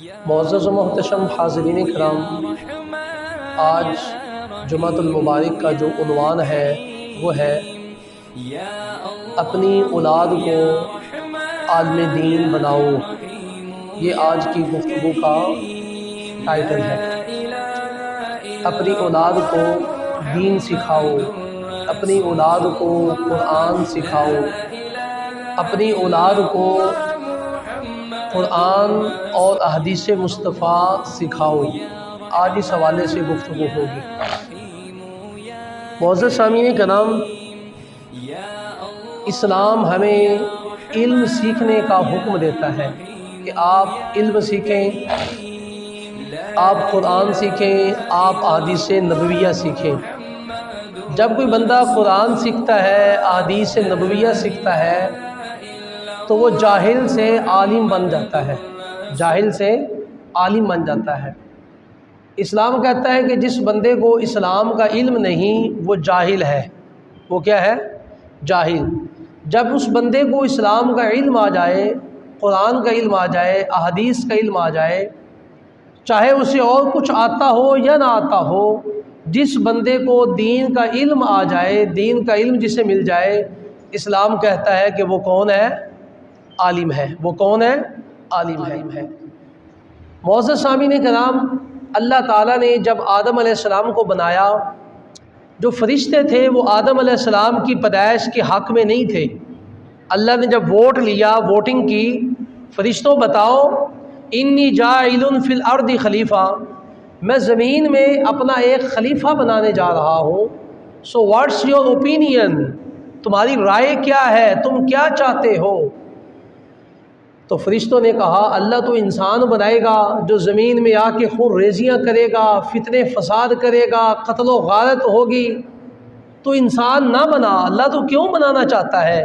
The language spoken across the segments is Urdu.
معزز و محتشم حاضرین کرام، آج جمعۃ المبارک کا جو عنوان ہے وہ ہے اپنی اولاد کو عالم دین بناؤ۔ یہ آج کی گفتگو کا ٹائٹل ہے۔ اپنی اولاد کو دین سکھاؤ، اپنی اولاد کو قرآن سکھاؤ، اپنی اولاد کو قرآن اور احادیث مصطفیٰ سکھاؤ۔ آج اس حوالے سے گفتگو ہوگی۔ معزز سامعین کرام، اسلام ہمیں علم سیکھنے کا حکم دیتا ہے کہ آپ علم سیکھیں، آپ قرآن سیکھیں، آپ احادیث نبویہ سیکھیں۔ جب کوئی بندہ قرآن سیکھتا ہے، احادیث نبویہ سیکھتا ہے، تو وہ جاہل سے عالم بن جاتا ہے، جاہل سے عالم بن جاتا ہے۔ اسلام کہتا ہے کہ جس بندے کو اسلام کا علم نہیں وہ جاہل ہے۔ وہ کیا ہے؟ جاہل۔ جب اس بندے کو اسلام کا علم آ جائے، قرآن کا علم آ جائے، احادیث کا علم آ جائے، چاہے اسے اور کچھ آتا ہو یا نہ آتا ہو، جس بندے کو دین کا علم آ جائے، دین کا علم جسے مل جائے، اسلام کہتا ہے کہ وہ کون ہے؟ عالم ہے۔ وہ کون ہے؟ عالم ہے۔ معزز سامعین کرام، اللہ تعالیٰ نے جب آدم علیہ السلام کو بنایا، جو فرشتے تھے وہ آدم علیہ السلام کی پیدائش کے حق میں نہیں تھے۔ اللہ نے جب ووٹ لیا، ووٹنگ کی، فرشتوں بتاؤ انی جاعل فی الارض خلیفہ، میں زمین میں اپنا ایک خلیفہ بنانے جا رہا ہوں۔ سو واٹس یور اوپینین، تمہاری رائے کیا ہے، تم کیا چاہتے ہو؟ تو فرشتوں نے کہا اللہ تو انسان بنائے گا جو زمین میں آ کے خون ریزیاں کرے گا، فتنے فساد کرے گا، قتل و غارت ہوگی، تو انسان نہ بنا۔ اللہ تو کیوں بنانا چاہتا ہے؟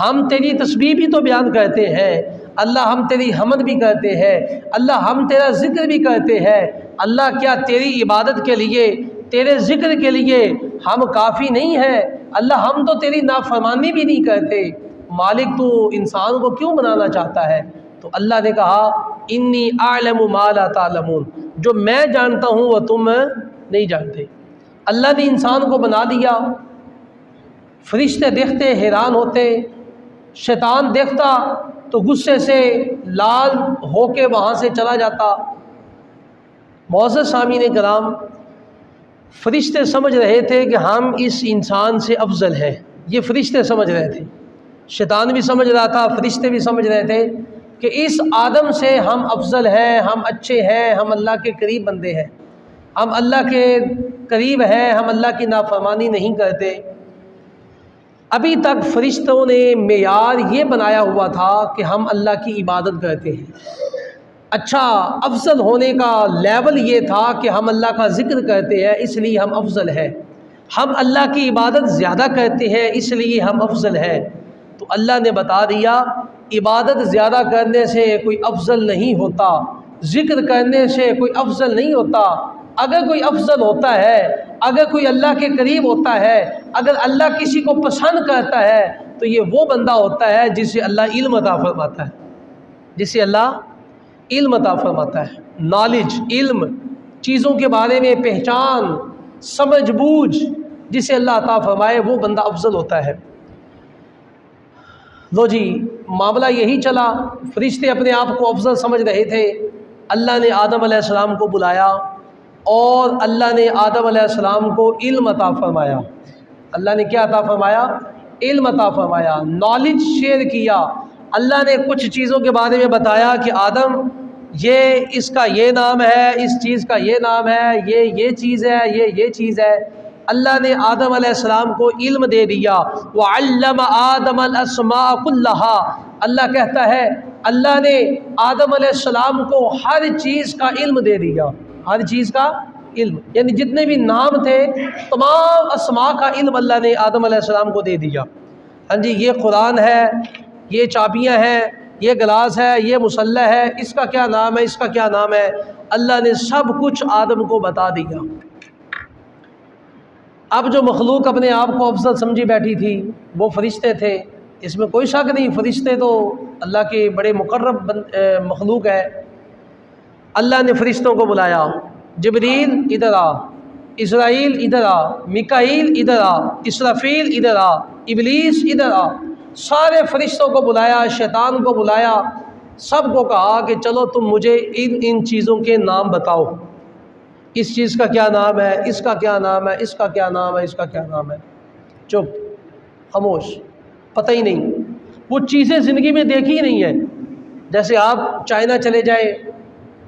ہم تیری تسبیح بھی تو بیان کرتے ہیں، اللہ ہم تیری حمد بھی کرتے ہیں، اللہ ہم تیرا ذکر بھی کرتے ہیں، اللہ کیا تیری عبادت کے لیے، تیرے ذکر کے لیے ہم کافی نہیں ہیں؟ اللہ ہم تو تیری نافرمانی بھی نہیں کرتے، مالک تو انسان کو کیوں بنانا چاہتا ہے؟ تو اللہ نے کہا انی اعلم ما لا تعلمون، جو میں جانتا ہوں وہ تم نہیں جانتے۔ اللہ نے انسان کو بنا دیا، فرشتے دیکھتے حیران ہوتے، شیطان دیکھتا تو غصے سے لال ہو کے وہاں سے چلا جاتا۔ معزز سامعین کرام، فرشتے سمجھ رہے تھے کہ ہم اس انسان سے افضل ہیں، یہ فرشتے سمجھ رہے تھے، شیطان بھی سمجھ رہا تھا، فرشتے بھی سمجھ رہے تھے کہ اس آدم سے ہم افضل ہیں، ہم اچھے ہیں، ہم اللہ کے قریب بندے ہیں، ہم اللہ کے قریب ہیں، ہم اللہ کی نافرمانی نہیں کرتے۔ ابھی تک فرشتوں نے معیار یہ بنایا ہوا تھا کہ ہم اللہ کی عبادت کرتے ہیں، اچھا افضل ہونے کا لیول یہ تھا کہ ہم اللہ کا ذکر کرتے ہیں، اس لیے ہم افضل ہیں، ہم اللہ کی عبادت زیادہ کرتے ہیں، اس لیے ہم افضل ہیں۔ تو اللہ نے بتا دیا عبادت زیادہ کرنے سے کوئی افضل نہیں ہوتا، ذکر کرنے سے کوئی افضل نہیں ہوتا۔ اگر کوئی افضل ہوتا ہے، اگر کوئی اللہ کے قریب ہوتا ہے، اگر اللہ کسی کو پسند کرتا ہے، تو یہ وہ بندہ ہوتا ہے جسے اللہ علم عطا فرماتا ہے، جسے اللہ علم عطا فرماتا ہے۔ نالج، علم، چیزوں کے بارے میں پہچان، سمجھ بوجھ جسے اللہ عطا فرمائے وہ بندہ افضل ہوتا ہے۔ لو جی، معاملہ یہی چلا، فرشتے اپنے آپ کو افضل سمجھ رہے تھے۔ اللہ نے آدم علیہ السلام کو بلایا اور اللہ نے آدم علیہ السلام کو علم عطا فرمایا۔ اللہ نے کیا عطا فرمایا؟ علم عطا فرمایا، نالج شیئر کیا۔ اللہ نے کچھ چیزوں کے بارے میں بتایا کہ آدم یہ اس کا یہ نام ہے، اس چیز کا یہ نام ہے، یہ چیز ہے، یہ چیز ہے۔ اللہ نے آدم علیہ السلام کو علم دے دیا۔ وَعَلَّمَ آدَمَ الْأَسْمَاءَ كُلَّهَا، اللہ کہتا ہے اللہ نے آدم علیہ السلام کو ہر چیز کا علم دے دیا، ہر چیز کا علم، یعنی جتنے بھی نام تھے تمام اسماء کا علم اللہ نے آدم علیہ السلام کو دے دیا۔ ہاں جی، یہ قرآن ہے، یہ چابیاں ہیں، یہ گلاس ہے، یہ مصلی ہے، اس کا کیا نام ہے، اس کا کیا نام ہے، اللہ نے سب کچھ آدم کو بتا دیا۔ اب جو مخلوق اپنے آپ کو افضل سمجھی بیٹھی تھی وہ فرشتے تھے، اس میں کوئی شک نہیں، فرشتے تو اللہ کے بڑے مقرب مخلوق ہے۔ اللہ نے فرشتوں کو بلایا، جبریل ادھر آ، اسرائیل ادھر آ، میکائیل ادھر آ، اسرافیل ادھر آ، ابلیس ادھر آ، سارے فرشتوں کو بلایا، شیطان کو بلایا، سب کو کہا کہ چلو تم مجھے ان چیزوں کے نام بتاؤ، اس چیز کا کیا نام ہے، اس کا کیا نام ہے، اس کا کیا نام ہے، اس کا کیا نام ہے۔ چپ، خاموش، پتہ ہی نہیں، وہ چیزیں زندگی میں دیکھی ہی نہیں ہے۔ جیسے آپ چائنا چلے جائیں،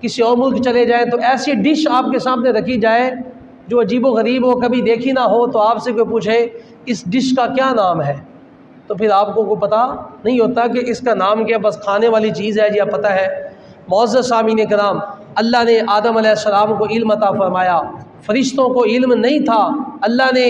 کسی اور ملک چلے جائیں تو ایسی ڈش آپ کے سامنے رکھی جائے جو عجیب و غریب ہو، کبھی دیکھی نہ ہو، تو آپ سے کوئی پوچھے اس ڈش کا کیا نام ہے، تو پھر آپ کو پتہ نہیں ہوتا کہ اس کا نام کیا، بس کھانے والی چیز ہے، یا پتہ ہے۔ معزز سامعین کرام، اللہ نے آدم علیہ السلام کو علم عطا فرمایا، فرشتوں کو علم نہیں تھا۔ اللہ نے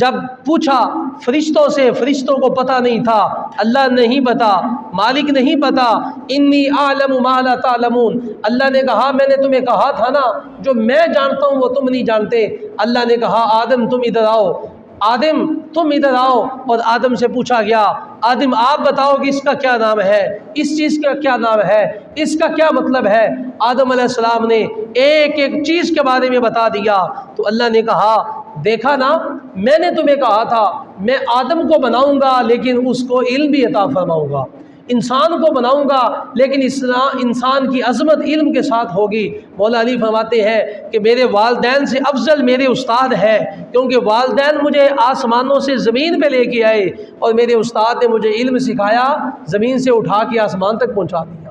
جب پوچھا فرشتوں سے، فرشتوں کو پتہ نہیں تھا، اللہ نہیں پتا، مالک نہیں پتا، انی اعلم ما لا تعلمون، اللہ نے کہا میں نے تمہیں کہا تھا نا جو میں جانتا ہوں وہ تم نہیں جانتے۔ اللہ نے کہا آدم تم ادھر آؤ، آدم تم ادھر آؤ، اور آدم سے پوچھا گیا آدم آپ بتاؤ کہ اس کا کیا نام ہے، اس چیز کا کیا نام ہے، اس کا کیا مطلب ہے۔ آدم علیہ السلام نے ایک ایک چیز کے بارے میں بتا دیا، تو اللہ نے کہا دیکھا نا میں نے تمہیں کہا تھا میں آدم کو بناؤں گا لیکن اس کو علم بھی عطا فرماؤں گا، انسان کو بناؤں گا لیکن انسان کی عظمت علم کے ساتھ ہوگی۔ مولا علی فرماتے ہیں کہ میرے والدین سے افضل میرے استاد ہے، کیونکہ والدین مجھے آسمانوں سے زمین پہ لے کے آئے اور میرے استاد نے مجھے علم سکھایا، زمین سے اٹھا کے آسمان تک پہنچا دیا۔